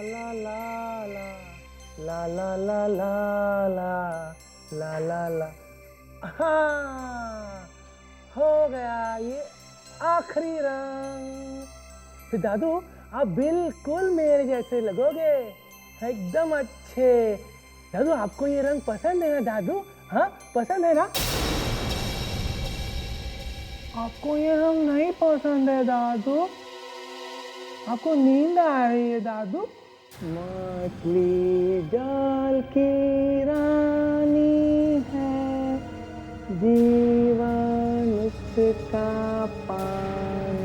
ला ला ला ला ला ला ला ला ला ला। हाँ, हो गया ये आखिरी रंग। फिर दादू आप बिल्कुल मेरे जैसे लगोगे, एकदम अच्छे। दादू आपको ये रंग पसंद है ना दादू? हाँ पसंद है ना? आपको ये रंग नहीं पसंद है दादू? आपको नींद आ रही है दादू? मछली जल की रानी है, जीवन उसका पानी है।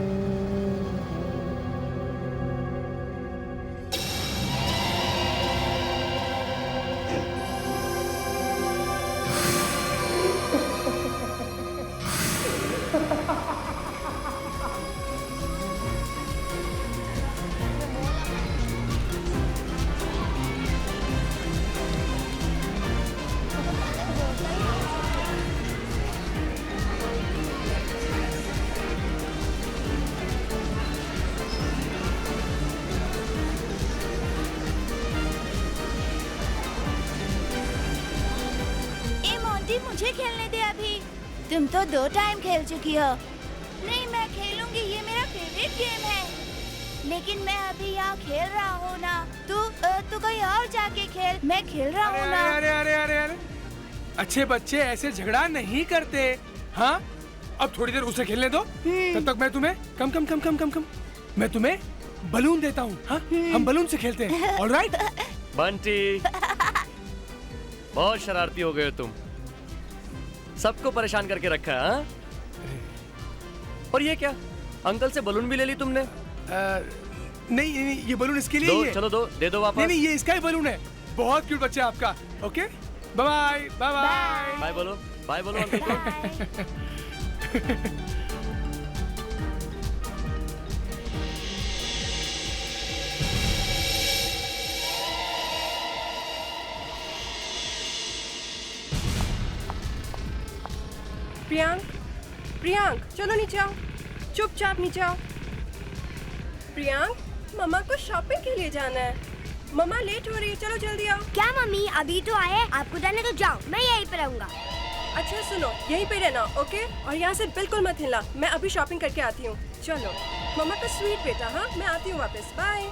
मुझे खेलने दे अभी। तुम तो 2 टाइम खेल चुकी हो। नहीं मैं खेलूंगी, ये मेरा फेवरेट गेम है। लेकिन मैं अभी यहाँ खेल रहा हूँ ना। तू कहीं और जाके खेल, मैं खेल रहा हूँ ना। अरे अरे अरे अरे अच्छे बच्चे ऐसे झगड़ा नहीं करते। हाँ अब थोड़ी देर उसे खेलने दो, तब तक मैं तुम्हें कम मैं तुम्हें बलून देता हूँ। हाँ हम बलून से खेलते हैं। ऑलराइट बंटी बहुत शरारती हो गए हो तुम, सबको परेशान करके रखा है। हाँ? और ये क्या, अंकल से बलून भी ले ली तुमने? नहीं ये बलून इसके लिए ही है। चलो दे दो वापस। नहीं ये इसका ही बलून है। बहुत क्यूट बच्चा आपका। ओके बाय बाय बाय बोलो अंकल को। प्रियांक चलो नीचे आओ, चुपचाप नीचे आओ। प्रियांक मम्मा को शॉपिंग के लिए जाना है, मम्मा लेट हो रही है, चलो जल्दी आओ। क्या मम्मी अभी तो आए, आपको जाने तो जाओ, मैं यहीं पे रहूंगा। अच्छा सुनो, यहीं पे रहना ओके, और यहाँ से बिल्कुल मत हिलना, मैं अभी शॉपिंग करके आती हूँ। चलो मम्मा का स्वीट बेटा। हाँ मैं आती हूँ वापस, bye.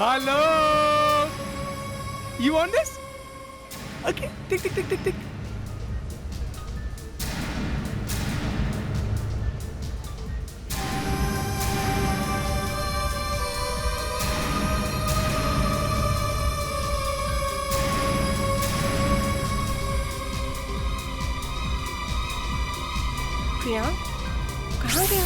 Hello, you want this? Okay, tick. Priyank कहाँ गया?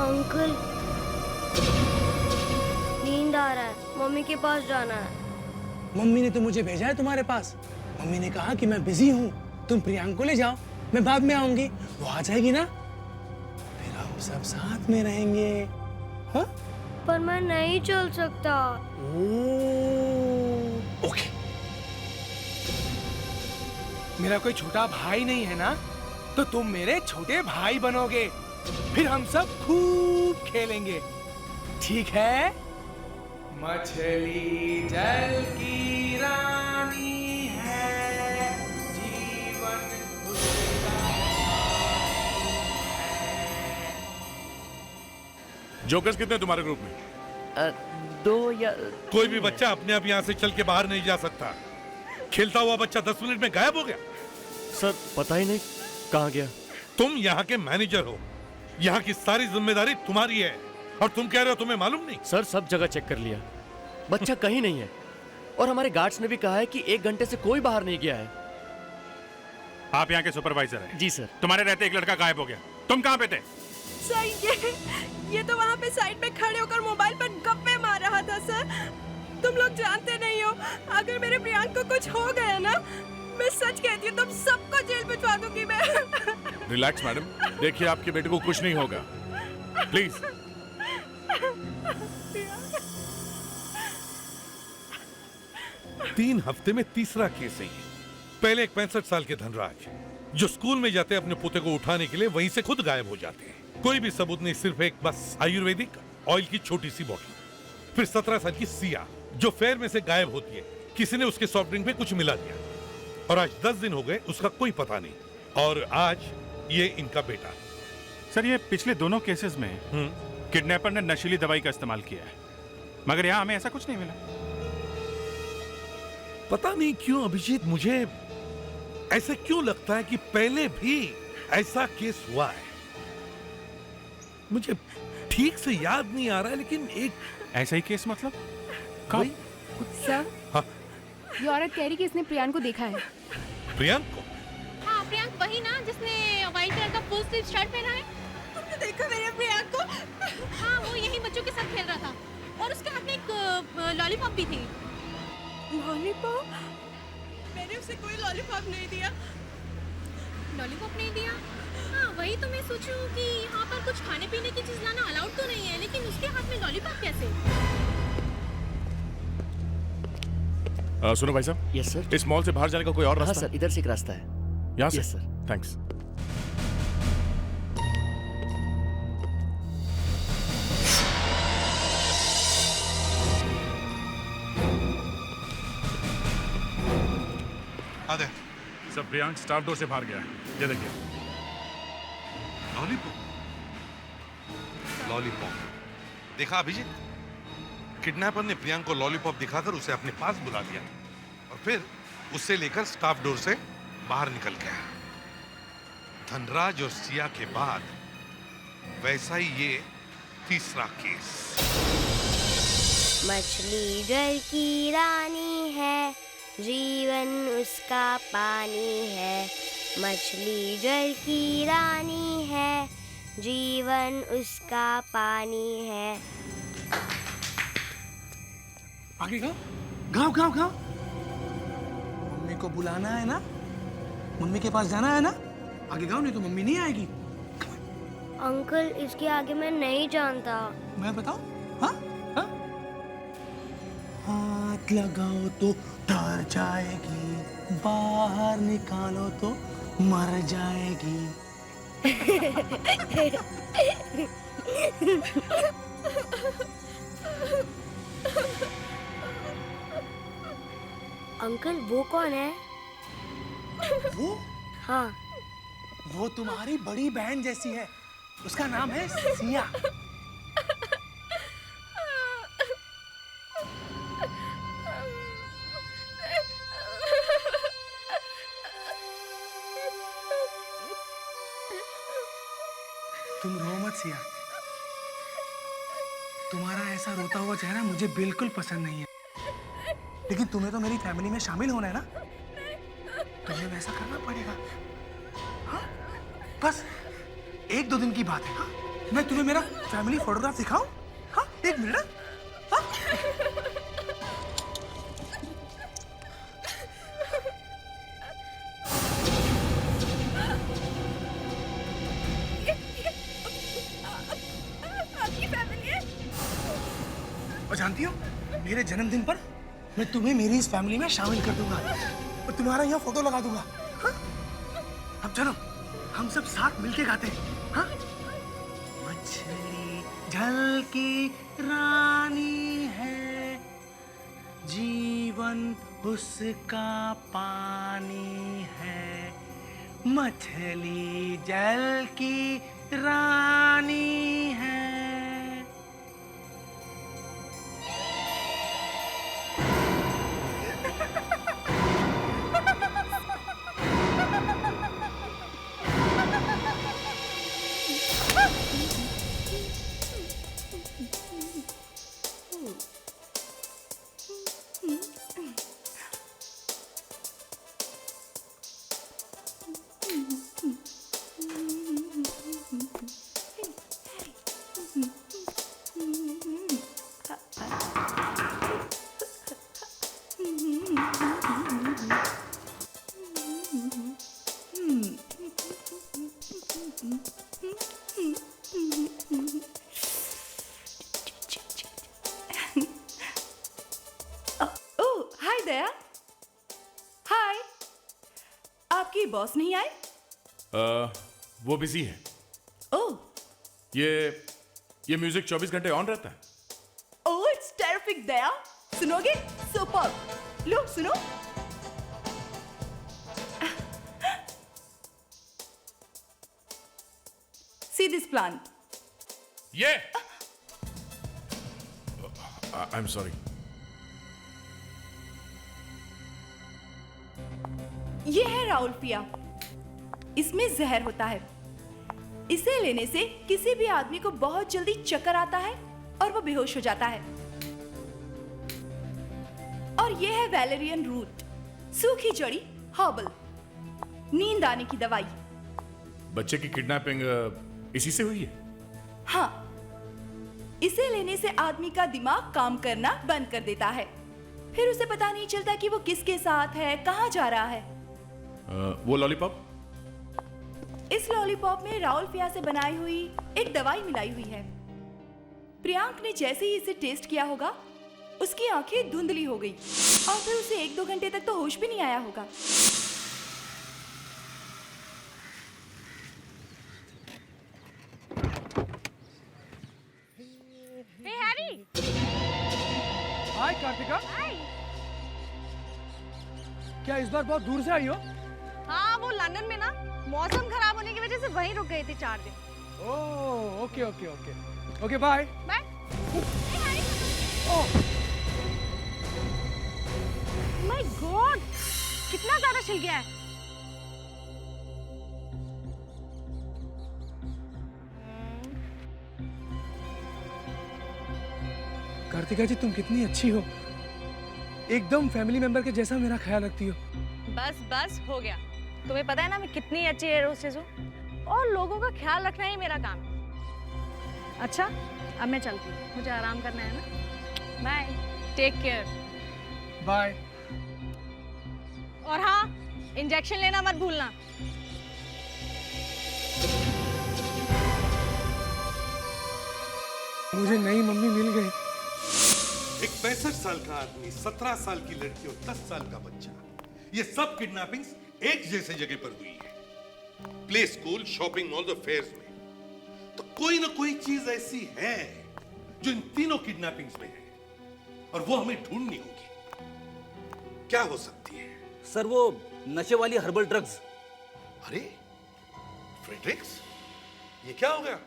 अंकल नींद आ रहा है, मम्मी के पास जाना है। मम्मी ने तो मुझे भेजा है तुम्हारे पास। मम्मी ने कहा कि मैं बिजी हूँ, तुम प्रियांक को ले जाओ, मैं बाद में आऊंगी। वो आ जाएगी ना, फिर हम सब साथ में रहेंगे। हाँ? पर मैं नहीं चल सकता। ओके। मेरा कोई छोटा भाई नहीं है ना, तो तुम मेरे छोटे भाई बनोगे, फिर हम सब खूब खेलेंगे, ठीक है? मछली जल की रानी है, जीवन उसका है। जोकर्स कितने तुम्हारे ग्रुप में? 2 या कोई भी बच्चा अपने आप यहाँ से चल के बाहर नहीं जा सकता। खेलता हुआ बच्चा 10 मिनट में गायब हो गया। सर पता ही नहीं कहाँ गया। तुम यहाँ के मैनेजर हो, यहाँ की सारी जिम्मेदारी तुम्हारी है, और तुम कह रहे हो तुम्हें मालूम नहीं? सर सब जगह चेक कर लिया, बच्चा कहीं नहीं है। और हमारे गार्ड्स ने भी कहा है कि 1 घंटे से कोई बाहर नहीं गया है। आप यहाँ के सुपरवाइजर हैं? जी सर। तुम्हारे रहते एक लड़का गायब हो गया, तुम कहाँ पे थे? सर ये तो वहाँ पे साइड पे खड़े होकर मोबाइल पर गप्पे मार रहा था सर। तुम लोग जानते नहीं हो, अगर मेरे प्रियांक को कुछ हो गया ना, मैं सच कहती हूँ तुम सबको जेल भिजवा दूंगी मैं। रिलैक्स मैडम, देखिए आपके बेटे को कुछ नहीं होगा, प्लीज। तीन हफ्ते में तीसरा केस है ये। पहले एक 65 साल के धनराज जो स्कूल में जाते अपने पोते को उठाने के लिए वहीं से खुद गायब हो जाते हैं। कोई भी सबूत नहीं, सिर्फ एक बस आयुर्वेदिक ऑयल की छोटी सी बोतल। फिर 17 साल की सिया जो फेयर में से गायब होती है, किसी ने उसके सॉफ्ट ड्रिंक में कुछ मिला दिया। और आज 10 दिन हो गए, उसका कोई पता नहीं। और आज ये इनका बेटा। सर ये पिछले दोनों केसेस में किडनैपर ने नशीली दवाई का इस्तेमाल किया है, मगर यहाँ हमें ऐसा कुछ नहीं मिला। पता नहीं क्यों अभिजीत, मुझे ऐसे क्यों लगता है कि पहले भी ऐसा केस हुआ है। मुझे ठीक से याद नहीं आ रहा है, लेकिन एक ऐसा ही केस मतलब कब? सर, हाँ। ये औरत कह रही कि इसने प्रियांक को देखा है। प्रियांक को? हाँ, प्रियांक वही ना जिसने व्हाइट कलर का फुल स्लीव शर्ट पहना है। तुमने देखा मेरे प्रियांक को? हाँ, वो यही बच्चों के साथ खेल रहा था और उसके हाथ में एक लॉलीपॉप भी थी। लॉलीपॉप? मैंने उसे कोई लॉलीपॉप नहीं दिया। लॉलीपॉप नहीं दिया? हाँ, वही तो मैं सोचूं कि यहाँ पर कुछ खाने पीने की चीज लाना अलाउड तो नहीं है, लेकिन उसके हाथ में लॉलीपॉप कैसे? सुनो भाई साहब। Yes sir. इस मॉल से बाहर जाने का कोई और हाँ रास्ता? सर, इधर से एक रास्ता है। यहाँ से? Yes sir. थैंक्स। आदे सब प्रियांक स्टाफ डोर से बाहर गया है, ये देखिए। लॉलीपॉप। लॉलीपॉप देखा अभिजीत, किडनैपर ने प्रियांक को लॉलीपॉप दिखाकर उसे अपने पास बुला लिया और फिर उससे लेकर स्टाफ डोर से बाहर निकल गया। धनराज और सिया के बाद वैसा ही ये तीसरा केस। मछली जल की रानी है, जीवन उसका पानी है। मछली जल की रानी है, जीवन उसका पानी है। आगे गाओ गाओ गाओ गाओ। मम्मी को बुलाना है ना, मम्मी के पास जाना है ना। आगे गाओ, नहीं तो मम्मी नहीं आएगी। अंकल इसके आगे मैं नहीं जानता। मैं बताऊं? हाँ हाँ। हाथ लगाओ तो डर जाएगी, बाहर निकालो तो मर जाएगी। अंकल वो कौन है? वो हाँ। वो तुम्हारी बड़ी बहन जैसी है, उसका नाम है सिया। तुम रो मत सिया, तुम्हारा ऐसा रोता हुआ चेहरा मुझे बिल्कुल पसंद नहीं है। लेकिन तुम्हें तो मेरी फैमिली में शामिल होना है ना, तुम्हें वैसा करना पड़ेगा। हाँ? बस 1-2 दिन की बात है। हाँ? मैं तुम्हें मेरा फैमिली फोटोग्राफ दिखाऊं? हाँ? 1 मिनट। हाँ? आपकी फैमिली है? और जानती हो, मेरे जन्मदिन पर मैं तुम्हें मेरी इस फैमिली में शामिल कर दूंगा और तुम्हारा यहाँ फोटो लगा दूंगा। हाँ? अब चलो हम सब साथ मिलके गाते हैं। हाँ? मछली जल की रानी है, जीवन उसका पानी है। मछली जल की रानी है। आपके बॉस नहीं आए? वो बिजी है। ओह, ये म्यूजिक 24 घंटे ऑन रहता है। ओह, इट्स टेरिफिक दया। सुनोगे? सुपर। लो सुनो। See this plant. ये आई एम सॉरी। ये है राउल्फिया। इसमें जहर होता है। इसे लेने से किसी भी आदमी को बहुत जल्दी चक्कर आता है और वो बेहोश हो जाता है। और ये है वैलेरियन रूट, सूखी जड़ी, हर्बल, नींद आने की दवाई। बच्चे की किडनैपिंग इसी से हुई है? हाँ, इसे लेने से आदमी का दिमाग काम करना बंद कर देता है। फिर उसे पता नहीं चलता कि वो किसके साथ है, कहाँ जा रहा है। वो लॉलीपॉप? इस लॉलीपॉप में राउल्फिया से बनाई हुई एक दवाई मिलाई हुई है। प्रियांक ने जैसे ही इसे टेस्ट किया होगा, उसकी आंखें धुंधली हो गई और फिर उसे 1-2 घंटे तक तो होश भी नहीं आया होगा। हे हैरी, हाय कार्तिका। क्या इस बार बहुत दूर से आई हो? हाँ, वो लंदन में ना मौसम खराब होने की वजह से वहीं रुक गई थी 4 दिन। Oh, okay okay okay okay, bye bye. My god, कितना ज्यादा छिल गया है। कार्तिका जी, तुम कितनी अच्छी हो। एकदम फैमिली मेंबर के जैसा मेरा ख्याल रखती हो। बस बस हो गया। तुम्हें पता है ना मैं कितनी अच्छी एयर होस्टेस हूँ और लोगों का ख्याल रखना ही मेरा काम है। अच्छा, अब मैं चलती हूँ, मुझे आराम करना है ना। Bye, take care. बाय। और हाँ, इंजेक्शन लेना मत भूलना। मुझे नई मम्मी मिल गई। एक 65 साल का आदमी, 17 साल की लड़की और 10 साल का बच्चा, ये सब किडनैपिंग्स एक जैसे जगह पर हुई है। प्ले स्कूल, शॉपिंग मॉल और फेयर्स में। तो कोई ना कोई चीज ऐसी है जो इन तीनों किडनैपिंग्स में है और वो हमें ढूंढनी होगी। क्या हो सकती है? सर, वो नशे वाली हर्बल ड्रग्स। अरे फ्रेडरिक्स, ये क्या हो गया?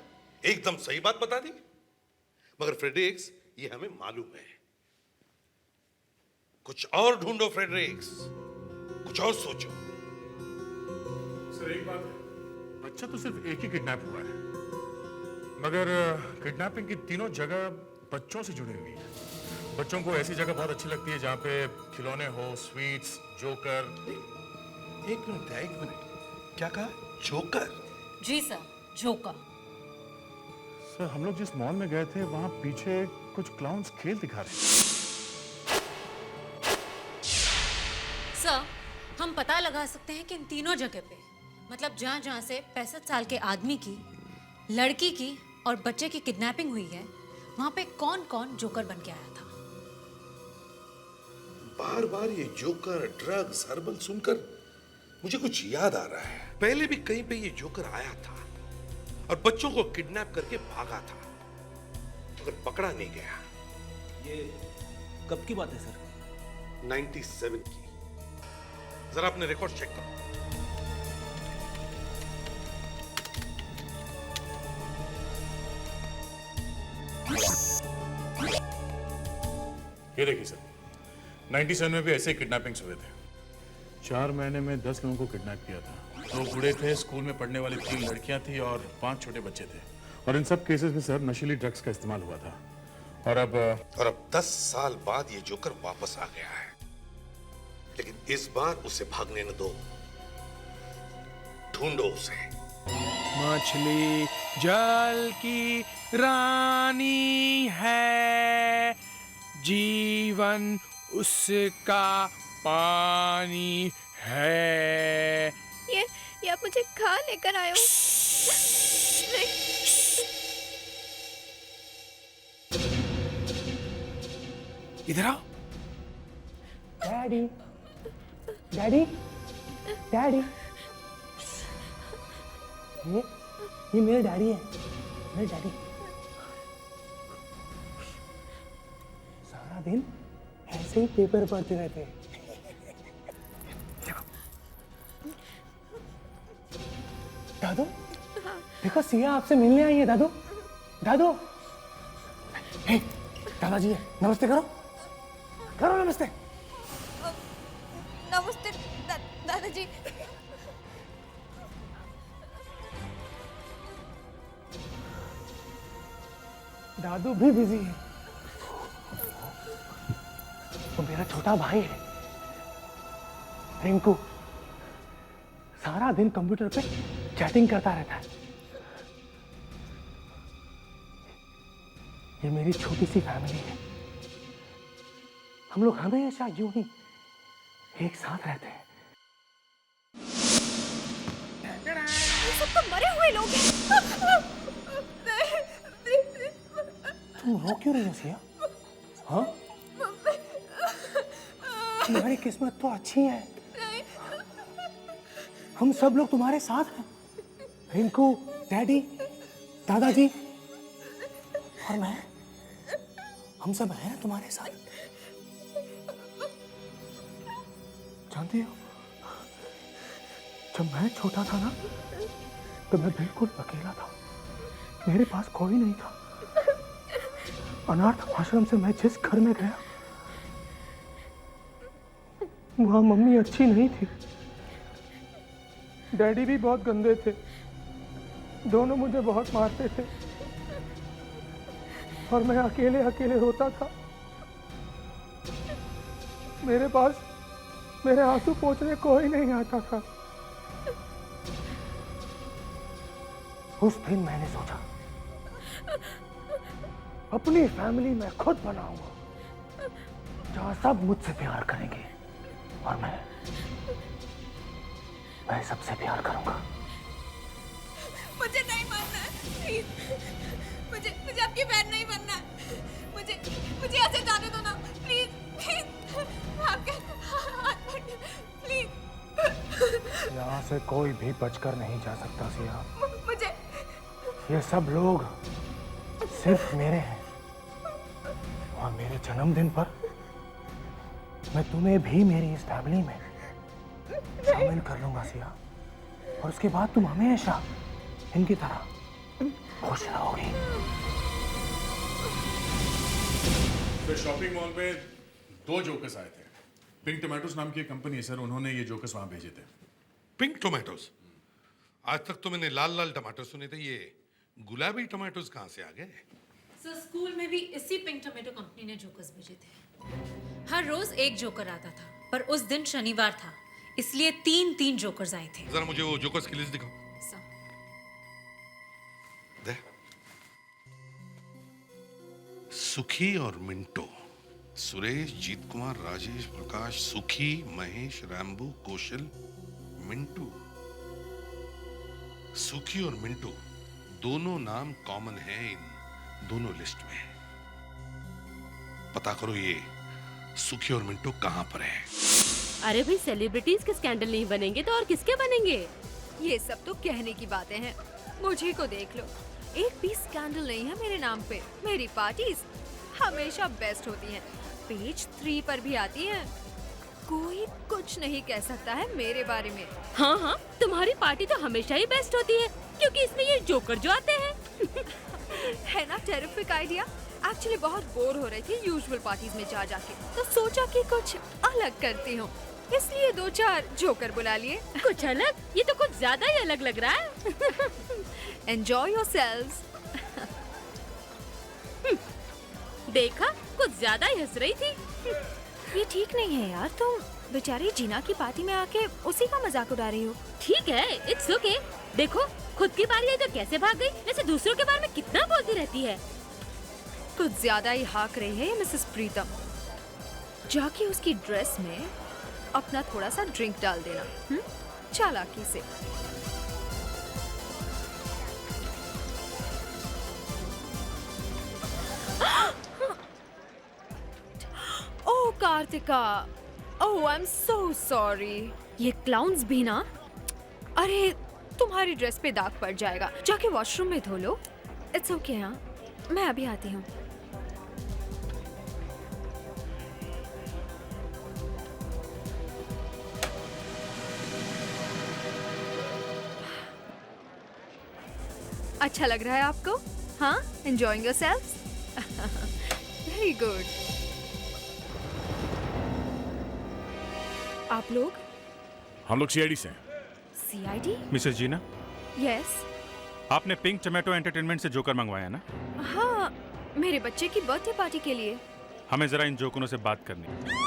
एकदम सही बात बता दी। मगर फ्रेडरिक्स, ये हमें मालूम है। कुछ और ढूंढो फ्रेडरिक्स, कुछ और सोचो। सर, एक बात है, बच्चा तो सिर्फ एक ही किडनैप हुआ है, मगर किडनैपिंग की तीनों जगह बच्चों से जुड़ी हुई है। बच्चों को ऐसी जगह बहुत अच्छी लगती है जहां पे खिलौने हो, स्वीट्स, जोकर। एक मिनट, क्या कहा? जोकर? जी सर, जोकर। सर, हम लोग जिस मॉल में गए थे वहां पीछे कुछ क्लाउन्स खेल दिखा रहे हैं। सर, हम पता लगा सकते हैं कि इन तीनों जगह पे, मतलब जहाँ जहाँ से 65 साल के आदमी की, लड़की की और बच्चे की किडनैपिंग हुई है, वहाँ पे कौन कौन जोकर बन के आया था। बार बार ये जोकर, ड्रग्स, हर्बल सुनकर मुझे कुछ याद आ रहा है। पहले भी कहीं पे ये जोकर आया था और बच्चों को किडनैप करके भागा था, मगर पकड़ा नहीं गया। ये कब की बात है सर? 97 की। जरा अपने रिकॉर्ड चेक करो। ये देखिए सर, 97 में भी ऐसे किडनैपिंग्स हुए थे। 4 महीने में 10 लोगों को किडनैप किया था। 2 बूढ़े थे, स्कूल में पढ़ने वाली 3 लड़कियां थी और 5 छोटे बच्चे थे। और इन सब केसेस में सर नशीली ड्रग्स का इस्तेमाल हुआ था। और अब 10 साल बाद ये जोकर वापस आ गया है, लेकिन इस बार उसे भागने न दो। ढूंढो उसे। मछली जल की रानी है, जीवन उसका पानी है। ये आप मुझे कहाँ लेकर आए हो? इधर आओ। डैडी, डैडी, डैडी, ये मेरे डैडी है, मेरे डैडी। सारा दिन ऐसे ही पेपर पढ़ते रहते हैं। दादू, देखो सिया आपसे मिलने आई है। दादू, दादू, हे, दादाजी है, नमस्ते करो, करो नमस्ते। नमस्ते दादाजी। दादू भी बिजी है। वो मेरा छोटा भाई है रिंकू, सारा दिन कंप्यूटर पे चैटिंग करता रहता है। ये मेरी छोटी सी फैमिली है। हम लोग हमेशा यूं ही एक साथ रहते हैं। ये सब तो मरे हुए लोग हैं। तुम रो क्यों रही हो सिया? हाँ? तुम्हारी किस्मत तो अच्छी है। हम सब लोग तुम्हारे साथ हैं। रिंकू, डैडी, दादाजी और मैं, हम सब हैं ना तुम्हारे साथ। जानती हो, जब मैं छोटा था ना, तो मैं बिल्कुल अकेला था। मेरे पास कोई नहीं था। अनाथ आश्रम से मैं जिस घर में गया, वहां मम्मी अच्छी नहीं थी, डैडी भी बहुत गंदे थे। दोनों मुझे बहुत मारते थे और मैं अकेले अकेले रोता था। मेरे पास मेरे आंसू पोंछने कोई नहीं आता था। उस दिन मैंने सोचा अपनी फैमिली मैं खुद बनाऊंगा, जहां सब मुझसे प्यार करेंगे और मैं सबसे प्यार करूंगा। मुझे नहीं मानना है, प्लीज। मुझे आपकी बहन नहीं बनना है। मुझे ऐसे जाने दो ना, प्लीज प्लीज। आपके प्लीज। यहाँ से कोई भी बचकर नहीं जा सकता सिया। मुझे ये सब लोग सिर्फ मेरे हैं और मेरे जन्मदिन पर मैं तुम्हें भी मेरी इस फैमिली में शामिल कर लूंगा सिया, और उसके बाद तुम हमेशा इनकी तरह खुश रहोगी। तो शॉपिंग मॉल में 2 जोकर्स आए थे। पिंक टोमेटोज नाम की एक कंपनी है सर, उन्होंने ये जोकर्स वहां भेजे थे। Pink tomatoes? आज तक तो मैंने लाल लाल टमाटर सुने थे, ये गुलाबी टोमेटोज कहाँ से आ गए? सर स्कूल में भी इसी पिंक टोमेटो कंपनी ने जोकर्स भेजे थे। हर रोज एक जोकर आता था, पर उस दिन शनिवार था, इसलिए 3 जोकर्स आए थे। जरा मुझे वो जोकर्स की लिस्ट दिखाओ। दे। सुखी और मिंटो, सुरेश, जीत कुमार, राजेश, प्रकाश, सुखी, महेश, रैम्बो, कौशल, मिंटू। सुखी और मिंटू दोनों नाम कॉमन हैं इन दोनों लिस्ट में। पता करो ये सुखी और मिंटू कहां पर है। अरे भाई, सेलिब्रिटीज के स्कैंडल नहीं बनेंगे तो और किसके बनेंगे? ये सब तो कहने की बातें हैं। मुझे को देख लो, एक भी स्कैंडल नहीं है मेरे नाम पे। मेरी पार्टीज हमेशा बेस्ट होती हैं, पेज 3 पर भी आती हैं। कोई कुछ नहीं कह सकता है मेरे बारे में। हाँ हाँ, तुम्हारी पार्टी तो हमेशा ही बेस्ट होती है, क्योंकि इसमें ये जोकर जो आते हैं। है ना टेरिफिक आइडिया। एक्चुअली बहुत बोर हो रही थी यूजुअल पार्टीज में जा जाके, तो सोचा कि कुछ अलग करती हूँ, इसलिए 2-4 जोकर बुला लिए। कुछ अलग? ये तो कुछ ज्यादा ही अलग लग रहा है। Enjoy yourselves. देखा, कुछ ज्यादा ही हंस रही थी। ये ठीक नहीं है यार, तुम बेचारी जीना की पार्टी में आके उसी का मजाक उड़ा रही हो। ठीक है, इट्स ओके। देखो, खुद की बारी है तो कैसे भाग गई, वैसे दूसरों के बारे में कितना बोलती रहती है। कुछ ज्यादा ही हाक रही है मिसेस प्रीतम। जाके उसकी ड्रेस में अपना थोड़ा सा ड्रिंक डाल देना, चालाकी से। ओह कार्तिका, ओह आई एम सो सॉरी। ये क्लाउन्स भी ना, अरे तुम्हारी ड्रेस पे दाग पड़ जाएगा, जाके वॉशरूम में धो लो। It's okay. हाँ, मैं अभी आती हूँ। अच्छा लग रहा है आपको? हाँ, एंजॉयिंग योरसेल्व्स? Very good. आप लोग? हम लोग सीआईडी से हैं। सीआईडी? मिसेस जीना, यस। आपने पिंक टोमेटो एंटरटेनमेंट से जोकर मंगवाया ना? हाँ, मेरे बच्चे की बर्थडे पार्टी के लिए। हमें जरा इन जोकरों से बात करनी है।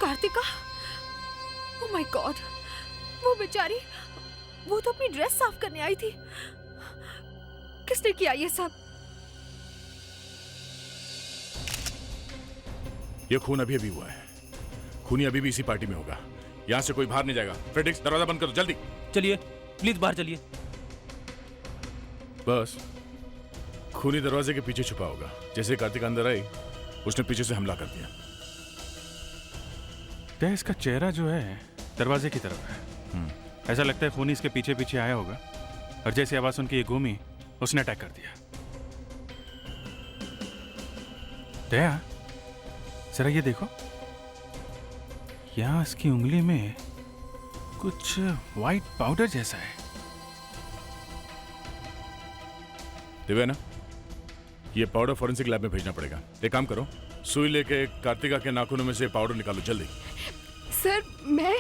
कार्तिका, ओह माय गॉड, वो बेचारी, वो तो अपनी ड्रेस साफ करने आई थी। किसने किया ये सब? ये खून अभी अभी हुआ है। खूनी अभी भी इसी पार्टी में होगा। यहाँ से कोई बाहर नहीं जाएगा। फ्रेडरिक्स, दरवाजा बंद करो जल्दी। चलिए प्लीज बाहर चलिए। बस खूनी दरवाजे के पीछे छुपा होगा। जैसे कार्तिक अंदर आई, उसने पीछे से हमला कर दिया। क्या इसका चेहरा जो है दरवाजे की तरफ है? ऐसा लगता है खूनी इसके पीछे पीछे आया होगा और जैसे आवाज सुन के ये घूमी, उसने अटैक कर दिया। दया, जरा ये देखो, यहाँ इसकी उंगली में कुछ व्हाइट पाउडर जैसा है। दिव्या, ये पाउडर फॉरेंसिक लैब में भेजना पड़ेगा। एक काम करो, सुई लेके कार्तिका के नाखूनों में से पाउडर निकालो जल्दी। सर, मैं?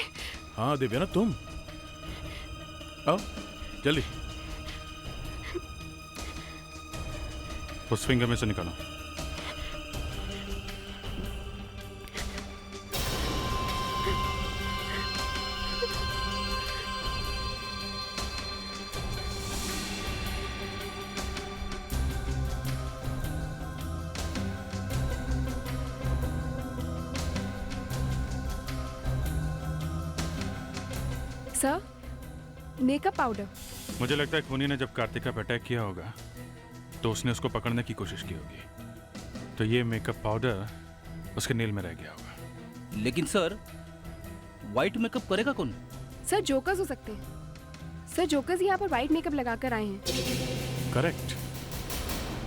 हाँ दिव्या, तुम आओ जल्दी। उस फिंगर में से निकालो। Sir, makeup powder. मुझे लगता है खूनी ने जब कार्तिका पर अटैक किया होगा तो उसने उसको पकड़ने की कोशिश की होगी, तो ये मेकअप पाउडर उसके नील में रह गया होगा। लेकिन सर, व्हाइट मेकअप करेगा कौन? सर, जोकर्स हो सकते हैं। सर, जोकर्स यहाँ पर व्हाइट मेकअप लगाकर आए हैं। करेक्ट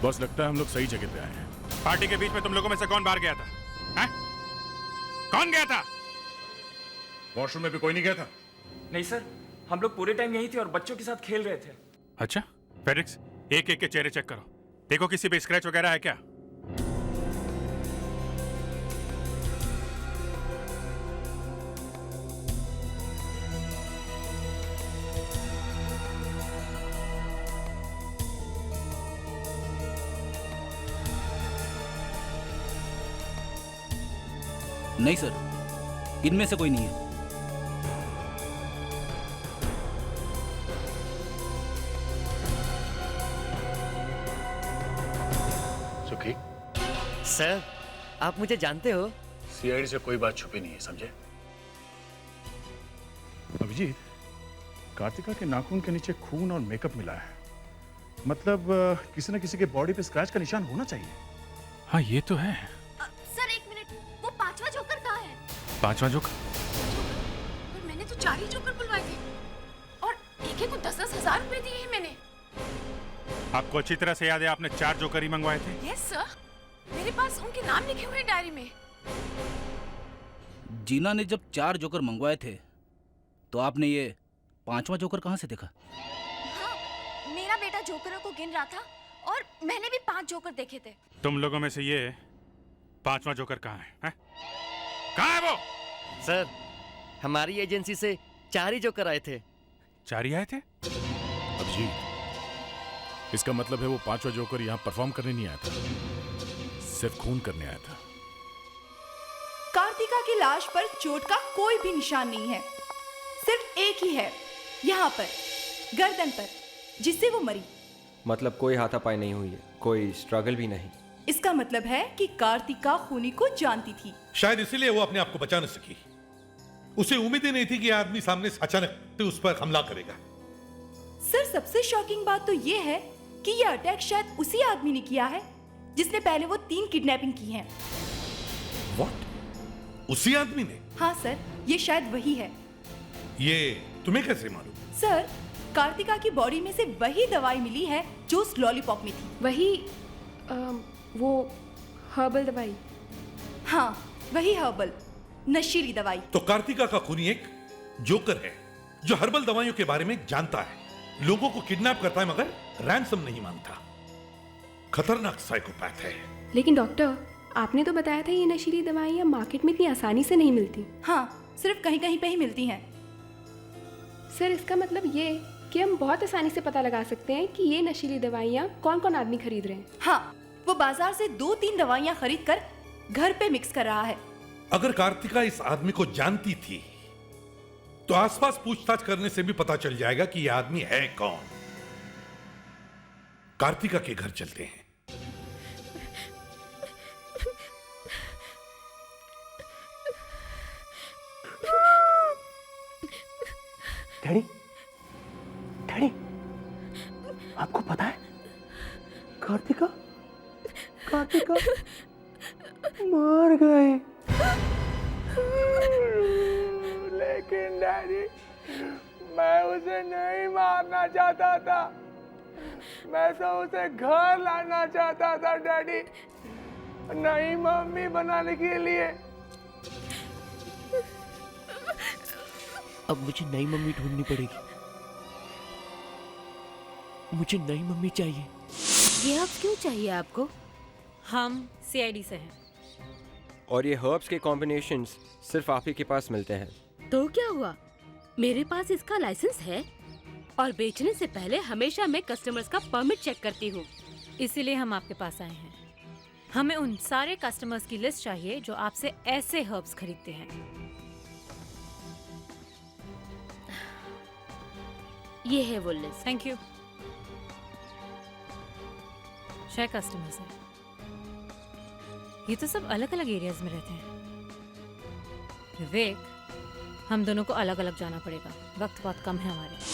बॉस, लगता है हम लोग सही जगह पे आए हैं। पार्टी के बीच में तुम लोगों में से कौन बाहर गया था? हैं? कौन गया था? वॉशरूम में भी कोई नहीं गया था। नहीं सर, हम लोग पूरे टाइम यही थे और बच्चों के साथ खेल रहे थे। अच्छा, फेडिक्स, एक एक के चेहरे चेक करो, देखो किसी पे स्क्रैच वगैरह है क्या? नहीं सर, इनमें से कोई नहीं है। सुखी, सर, आप मुझे जानते हो? सीआईडी से कोई बात छुपी नहीं है, समझे? अभिजीत, कार्तिका के नाखून के नीचे खून और मेकअप मिला है, मतलब किसी न किसी के बॉडी पे स्क्रैच का निशान होना चाहिए। हाँ, ये तो है। सर, एक मिनट, वो पांचवा जोकर कहाँ है? पांचवा जोकर? पर मैंने तो 4 ही जोकर बुलवाए थे और एक को 10-10 हजार रुपए दिए हैं मैंने। आपको अच्छी तरह से याद है आपने 4 जोकर ही मंगवाए थे? यस सर, मेरे पास उनके नाम लिखे हुए हैं डायरी में। जीना ने जब 4 जोकर मंगवाए थे तो आपने ये 5वां जोकर कहाँ से देखा? हाँ, मेरा बेटा जोकरों को गिन रहा था और मैंने भी 5 जोकर देखे थे। तुम लोगों में से ये 5वां जोकर कहाँ है? कहाँ है वो? सर, हमारी एजेंसी से 4 ही जोकर आए थे। 4 ही आए थे? अभिजीत, इसका मतलब है वो 5वां जोकर यहाँ परफॉर्म करने नहीं आया था, सिर्फ खून करने आया था। कार्तिका की लाश पर चोट का कोई भी निशान नहीं है, सिर्फ एक ही है, यहाँ पर गर्दन पर, जिससे वो मरी। मतलब कोई हाथापाई नहीं हुई है, कोई स्ट्रगल भी नहीं। इसका मतलब है कि कार्तिका खूनी को जानती थी। शायद इसीलिए वो अपने आप को बचा न सकी। उसे उम्मीद ही नहीं थी कि आदमी सामने से अचानक उस पर हमला करेगा। सर सबसे शॉकिंग बात तो ये है कि ये अटैक शायद उसी आदमी ने किया है जिसने पहले वो 3 किडनैपिंग की हैं। उसी आदमी ने? हाँ सर, ये शायद वही है। ये तुम्हें कैसे मालूम? सर, कार्तिका की बॉडी में से वही दवाई मिली है जो उस लॉलीपॉप में थी। वही वो हर्बल दवाई। हाँ, वही हर्बल नशीली दवाई। तो कार्तिका का खूनी एक जोकर है जो हर्बल दवाइयों के बारे में जानता है, लोगों को किडनैप करता है मगर रैंसम नहीं मांगता। खतरनाक साइकोपैथ है। लेकिन डॉक्टर, आपने तो बताया था ये नशीली दवाइयाँ मार्केट में इतनी आसानी से नहीं मिलती। हाँ, सिर्फ कहीं कहीं पे ही मिलती हैं। सर, इसका मतलब ये कि हम बहुत आसानी से पता लगा सकते हैं कि ये नशीली दवाइयाँ कौन कौन आदमी खरीद रहे हैं। हाँ, वो बाजार से 2-3 दवाइयाँ खरीद कर घर पे मिक्स कर रहा है। अगर कार्तिका इस आदमी को जानती थी तो आसपास पूछताछ करने से भी पता चल जाएगा कि यह आदमी है कौन। कार्तिका के घर चलते हैं। डैडी, डैडी, आपको पता है कार्तिका मर गए। लेकिन डैडी, मैं उसे नहीं मारना चाहता था, मैं तो उसे घर लाना चाहता था डैडी, नई मम्मी बनाने के लिए। अब मुझे नई मम्मी ढूंढनी पड़ेगी। मुझे नई मम्मी चाहिए। ये हर्ब्स क्यों चाहिए आपको? हम सीआईडी से हैं। और ये हर्ब्स के कॉम्बिनेशंस सिर्फ आप ही के पास मिलते हैं। तो क्या हुआ, मेरे पास इसका लाइसेंस है और बेचने से पहले हमेशा मैं कस्टमर्स का परमिट चेक करती हूँ। इसीलिए हम आपके पास आए हैं। हमें उन सारे कस्टमर्स की लिस्ट चाहिए जो आपसे ऐसे हर्ब्स खरीदते हैं। ये है वो लिस्ट। Thank you. 6 कस्टमर्स हैं। ये तो सब अलग अलग एरियाज में रहते हैं। विवेक, हम दोनों को अलग अलग जाना पड़ेगा, वक्त बहुत कम है हमारे।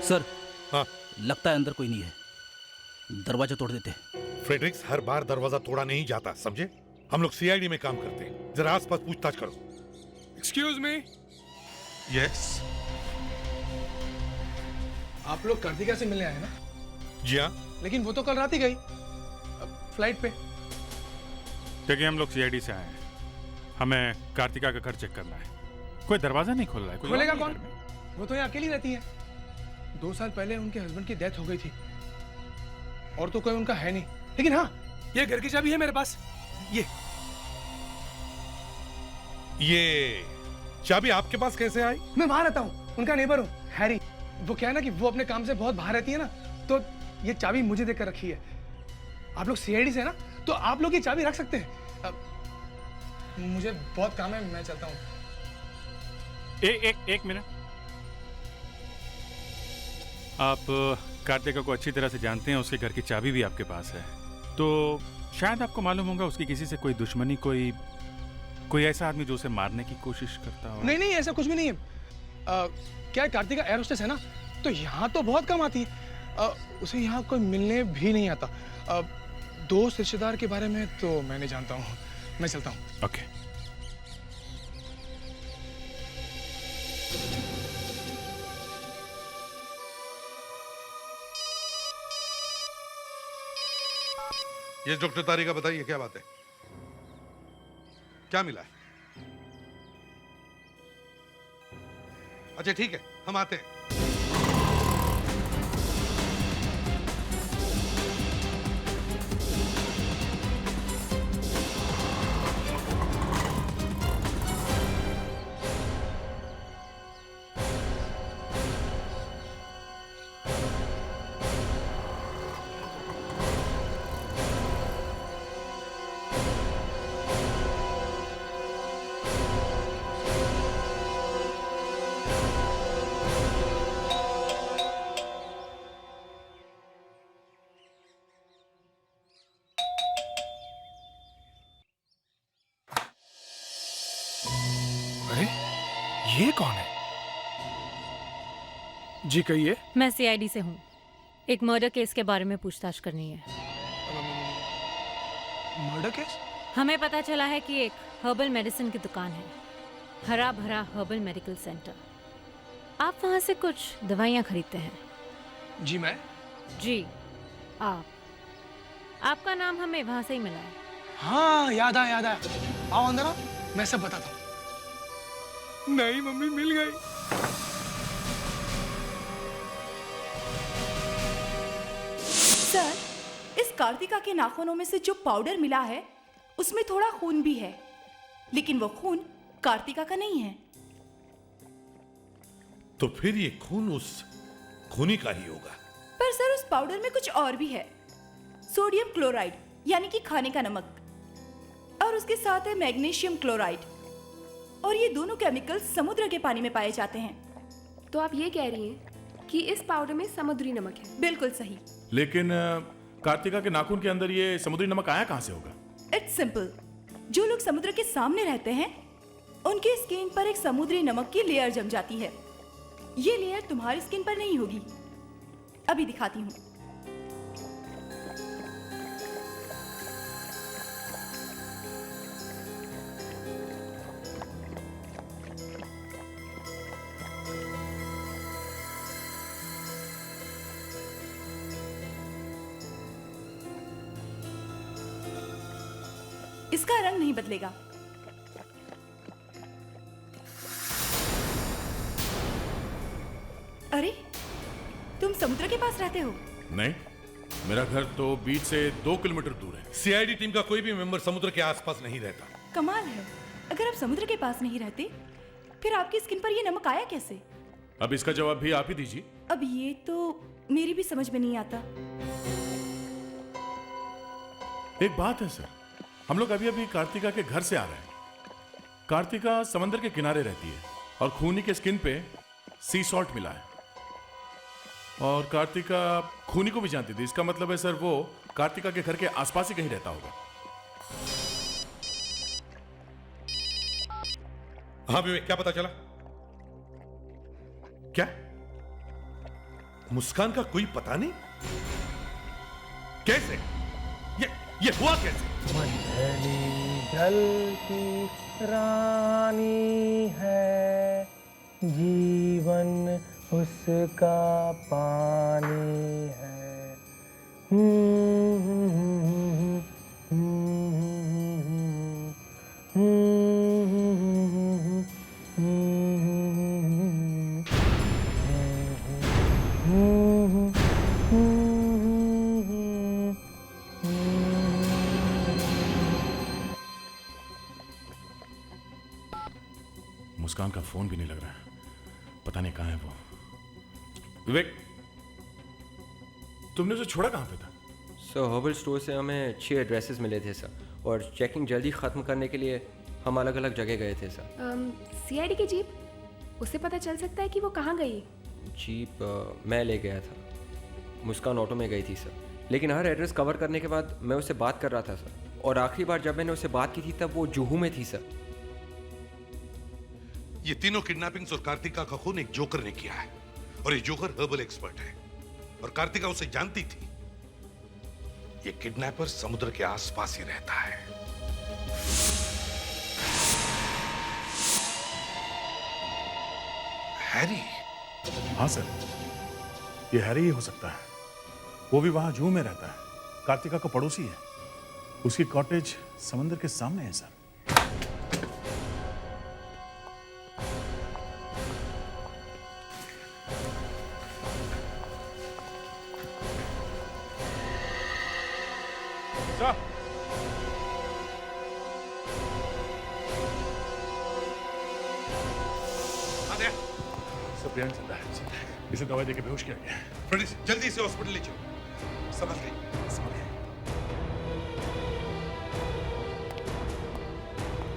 सर, हाँ, लगता है अंदर कोई नहीं है, दरवाजा तोड़ देते। फ्रेडरिक्स, हर बार दरवाजा तोड़ा नहीं जाता, समझे? हम लोग सीआईडी में काम करते हैं, जरा आसपास पूछताछ करो। Excuse me. यस। आप लोग कार्तिका से मिलने आए ना? जी हाँ। लेकिन वो तो कल रात ही गई फ्लाइट पे। देखिए, हम लोग सीआईडी से आए हैं, हमें कार्तिका का घर चेक करना है। कोई दरवाजा नहीं खोल रहा है। खोलेगा कौन? वो तो यहाँ अकेली रहती है। 2 साल पहले उनके हस्बैंड की डेथ हो गई थी और तो कोई उनका है नहीं। लेकिन हाँ, ये घर की चाबी है मेरे पास। ये चाबी आपके पास कैसे आई? मैं वहां रहता हूँ, उनका नेबर हूँ, हैरी। वो क्या है ना कि वो अपने काम से बहुत बाहर रहती है ना, तो ये चाबी मुझे देकर रखी है। आप लोग सीआईडी से ना, तो आप लोग ये चाबी रख सकते हैं। मुझे बहुत काम है, मैं चलता हूँ। एक मिनट। आप कार्तिका को अच्छी तरह से जानते हैं, उसके घर की चाबी भी आपके पास है, तो शायद आपको मालूम होगा उसकी किसी से कोई दुश्मनी, कोई ऐसा आदमी जो उसे मारने की कोशिश करता हो। नहीं, ऐसा कुछ भी नहीं है। क्या है, कार्तिका एयर होस्टेस है ना, तो यहाँ तो बहुत कम आती है। उसे यहाँ कोई मिलने भी नहीं आता। दोस्त रिश्तेदार के बारे में तो मैं नहीं जानता हूँ। मैं चलता हूँ। ओके। ये डॉक्टर तारिका, बताइए क्या बात है? क्या मिला है? अच्छा ठीक है, हम आते हैं। ये कौन है? जी कहिए। मैं सीआईडी से हूँ। एक मर्डर केस के बारे में पूछताछ करनी है। Murder case? हमें पता चला है कि एक हर्बल मेडिसिन की दुकान है, हरा भरा हर्बल मेडिकल सेंटर। आप वहाँ से कुछ दवाइयाँ खरीदते हैं। जी मैं? जी आपका नाम हमें वहाँ से ही मिला है। हाँ याद आया। आओ अंदर आओ, मैं सब बताता हूँ। नहीं मम्मी, मिल गई। सर, इस कार्तिका के नाखूनों में से जो पाउडर मिला है उसमें थोड़ा खून भी है, लेकिन वो खून कार्तिका का नहीं है। तो फिर ये खून उस खूनी का ही होगा। पर सर, उस पाउडर में कुछ और भी है। सोडियम क्लोराइड यानी कि खाने का नमक, और उसके साथ है मैग्नीशियम क्लोराइड, और ये दोनों केमिकल्स समुद्र के पानी में पाए जाते हैं। तो आप ये कह रही हैं कि इस पाउडर में समुद्री नमक है? बिल्कुल सही। लेकिन कार्तिका के नाखून के अंदर ये समुद्री नमक आया कहाँ से होगा? It's simple. जो लोग समुद्र के सामने रहते हैं उनकी स्किन पर एक समुद्री नमक की लेयर जम जाती है। ये लेयर तुम्हारी स्किन पर नहीं होगी। अभी दिखाती हूँ। इसका रंग नहीं बदलेगा। अरे, तुम समुद्र के पास रहते हो? नहीं, मेरा घर तो बीच से 2 किलोमीटर दूर है। सीआईडी टीम का कोई भी मेंबर समुद्र के आसपास नहीं रहता। कमाल है, अगर आप समुद्र के पास नहीं रहते फिर आपकी स्किन पर ये नमक आया कैसे? अब इसका जवाब भी आप ही दीजिए। अब ये तो मेरी भी समझ में नहीं आता। एक बात है सर, हम लोग अभी अभी कार्तिका के घर से आ रहे हैं। कार्तिका समंदर के किनारे रहती है और खूनी के स्किन पे सी सॉल्ट मिला है, और कार्तिका खूनी को भी जानती थी। इसका मतलब है सर वो कार्तिका के घर के आसपास ही कहीं रहता होगा। हाँ विवेक, क्या पता चला? क्या मुस्कान का कोई पता नहीं? कैसे? ये हुआ कैसे? मंथली जल की रानी है, जीवन उसका पानी है। मुस्कान का फोन भी नहीं लग रहा है, पता नहीं कहाँ है वो। विवेक, तुमने उसे छोड़ा कहाँ पे था? सर, हर्बल स्टोर से हमें 6 एड्रेसेस मिले थे सर, और चेकिंग जल्दी ख़त्म करने के लिए हम अलग अलग जगह गए थे सर। सीआईडी की जीप, उससे पता चल सकता है कि वो कहाँ गई? जीप मैं ले गया था, मुस्कान ऑटो में गई थी सर। लेकिन हर एड्रेस कवर करने के बाद मैं उससे बात कर रहा था सर, और आखिरी बार जब मैंने उससे बात की थी तब वो जुहू में थी सर। ये तीनों किडनैपिंग्स और कार्तिका का खून एक जोकर ने किया है, और ये जोकर हर्बल एक्सपर्ट है, और कार्तिका उसे जानती थी। ये किडनैपर समुद्र के आसपास ही रहता है। हैरी? हाँ सर, ये हैरी ही हो सकता है। वो भी वहां जू में रहता है, कार्तिका का पड़ोसी है। उसकी कॉटेज समंदर के सामने है सर। प्रियांक जिंदा है, इसे दवाई देके बेहोश किया गया है। जल्दी से हॉस्पिटल ले चलो। समझ गए? समझ गए।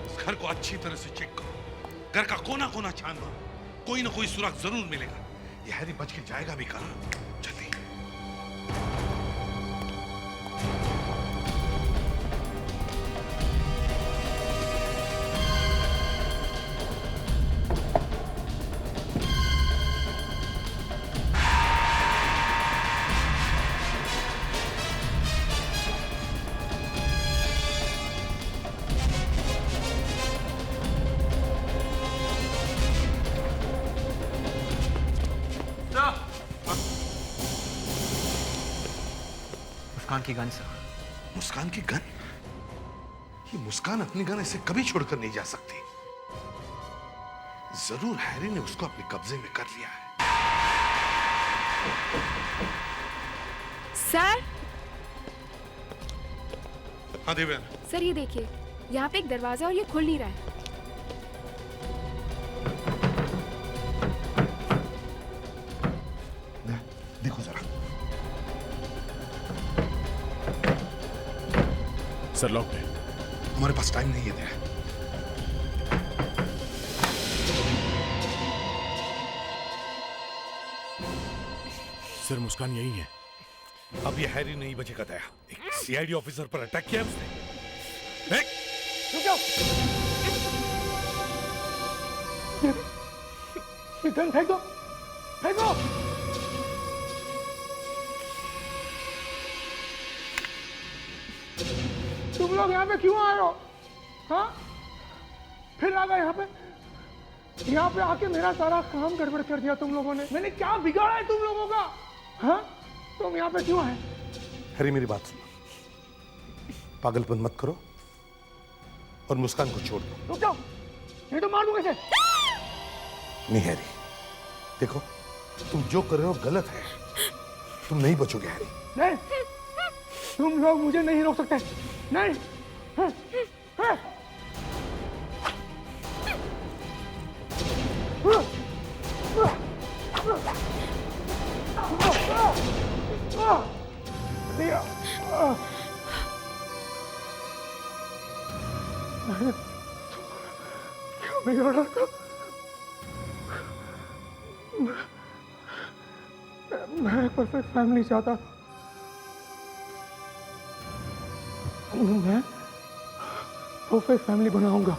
इस घर को अच्छी तरह से चेक करो, घर का कोना कोना छान दो, कोई ना कोई सुराग जरूर मिलेगा। ये हैरी बच के जाएगा भी कहाँ? जल्दी। मुस्कान की गन सर। मुस्कान की गन? ये मुस्कान अपनी गन ऐसे कभी छोड़कर नहीं जा सकती। जरूर हैरी ने उसको अपने कब्जे में कर लिया है। सर। हाँ देवेन। सर ये देखिए, यहाँ पे एक दरवाजा और ये खुल नहीं रहा है। देखो जरा। सर लॉक है। हमारे पास टाइम नहीं है। सर मुस्कान यही है। अब ये हैरी नहीं बचेगा दया। एक सीआईडी ऑफिसर पर अटैक किया उसने। ये गन फेंक दो, फेंक दो। तुम लोग यहाँ पे क्यों आए हो? हाँ? फिर आ गए यहाँ पे? यहाँ पे आके मेरा सारा काम गड़बड़ कर दिया तुम लोगों ने। मैंने क्या बिगाड़ा है तुम लोगों का? हाँ? तुम यहाँ पे क्यों आए? हैरी मेरी बात सुनो, पागलपन मत करो और मुस्कान को छोड़ दो। रुक जाओ, नहीं तो मार दूंगा इसे। नहीं हैरी, देखो तुम जो कर रहे हो गलत है। तुम नहीं बचोगे हैरी। नहीं, तुम लोग मुझे नहीं रोक सकते। नहीं। हाँ, हाँ। क्या बिगाड़ा था? मैं परफेक्ट फैमिली चाहता। मैं परफेक्ट फैमिली बनाऊंगा।